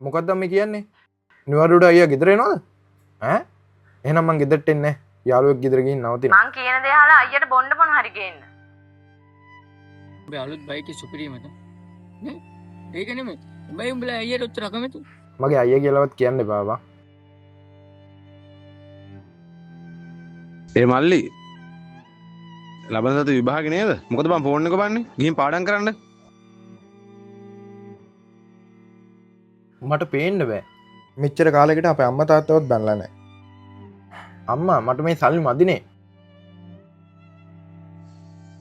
මොකක්ද මේ කියන්නේ? නිවාඩුවට අයියා ගෙදර එනවද? ඈ? එහෙනම් මං ගෙදරට එන්නේ. යාළුවෙක් ගෙදර ගිහින් නවතිනවා. මං කියන දේ අහලා අයියට බොන්න මොන හරි ගේන්න. උඹේ අලුත් බයික් එක සුපිරිමද? නේ? ඒක නෙමෙයි. උඹයි උඹලා අයියට උත්තර කැමති. මගේ අයියා කියලාවත් කියන්න එපා බා. ඒ මල්ලි ලබන සති විභාගේ නේද? මොකද බං ෆෝන් එක බන්නේ? ගිහින් පාඩම් කරන්න. මට පේන්න බෑ. මෙච්චර කාලෙකට අපේ අම්මා තාත්තවත් බැනලා නැහැ. අම්මා මට මේ සල්ලි මදිනේ.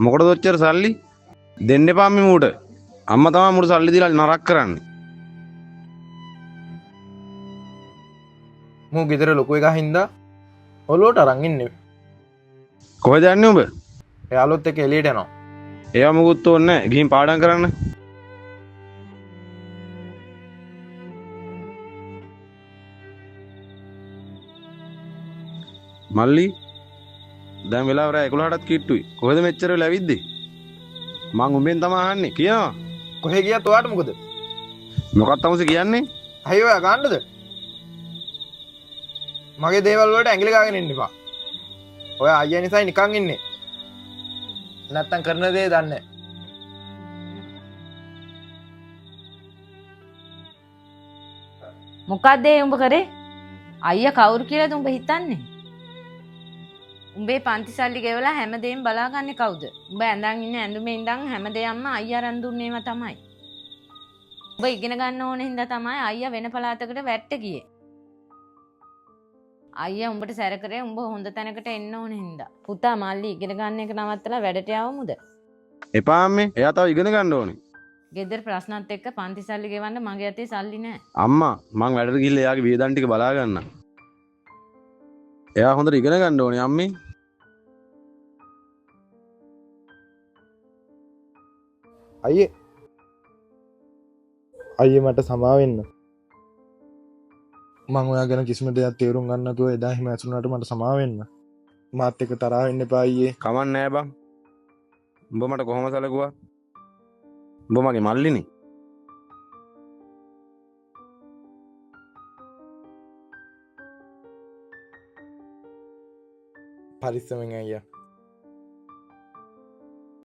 මොකටද ඔච්චර සල්ලි? දෙන්න එපා මේ මූට. අම්මා තමයි මූට සල්ලි දීලා නරක කරන්නේ. මූ ගෙදර ලොකු එකා හින්දා ඔලුවට අරන් ඉන්නේ. කොහෙද යන්නේ උඹ? එයාලොත් එක්ක එළියට යනවා. ඒවා මොකුත් ඕනේ නැහැ. ගිහින් පාඩම් කරන්න. මල්ලි දැන් වෙලාව රෑ 11ටත් කිට්ටුයි. කොහෙද මෙච්චර වෙලා ඇවිද්දේ? මං උඹෙන් තමයි අහන්නේ. කියනවා. කොහෙ ගියත් ඔයාට මොකද? මොකක්ද තමුසේ කියන්නේ? අයියෝ ඔයා ගන්නද? මගේ දේවල් වලට ඇඟිලි ගාගෙන ඉන්න එපා. ඔයා අයියා නිසා නිකන් ඉන්නේ. නැත්තම් කරන දේ දන්නේ නැහැ. මොකක්ද ඒ උඹ කරේ? අයියා කවුරු කියලාද උඹ හිතන්නේ? උඹේ පන්ති සල්ලි ගෙවලා හැමදේම බලාගන්නේ කවුද? උඹ ඇඳන් ඉන්න ඇඳුමේ ඉඳන් හැමදේම අයියා අරන් දුන්නේම තමයි. උඹ ඉගෙන ගන්න ඕන හින්දා තමයි අයියා වෙන පළාතකට වැට්ට ගියේ. අයියා උඹට සැර කරේ උඹ හොඳ තැනකට එන්න ඕන හින්දා. පුතා මල්ලි ඉගෙන ගන්න එක නවත්තලා වැඩට යවමුද? එපා අම්මේ. එයා තව ඉගෙන ගන්න ඕනේ. ගෙදර ප්‍රශ්නත් එක්ක පන්ති සල්ලි ගෙවන්න මගේ අතේ සල්ලි නැහැ. අම්මා මං වැඩට ගිහිල්ලා එයාගේ වියදම් ටික බලා ගන්නම්. එයා හොඳට ඉගෙන ගන්න ඕනේ අම්මේ. අයියේ මට සමා වෙන්න. මං ඔයා ගැන කිසිම දෙයක් තේරුම් ගන්න නැතුව එදා හිම ඇසුණාට මට සමා වෙන්න. මාත් එක්ක තරහ වෙන්න එපා අයියේ. කමක් නෑ බං. උඹ මට කොහොම සැලකුවා? උඹ මගේ මල්ලිනේ. පරිස්සමෙන් අයියා.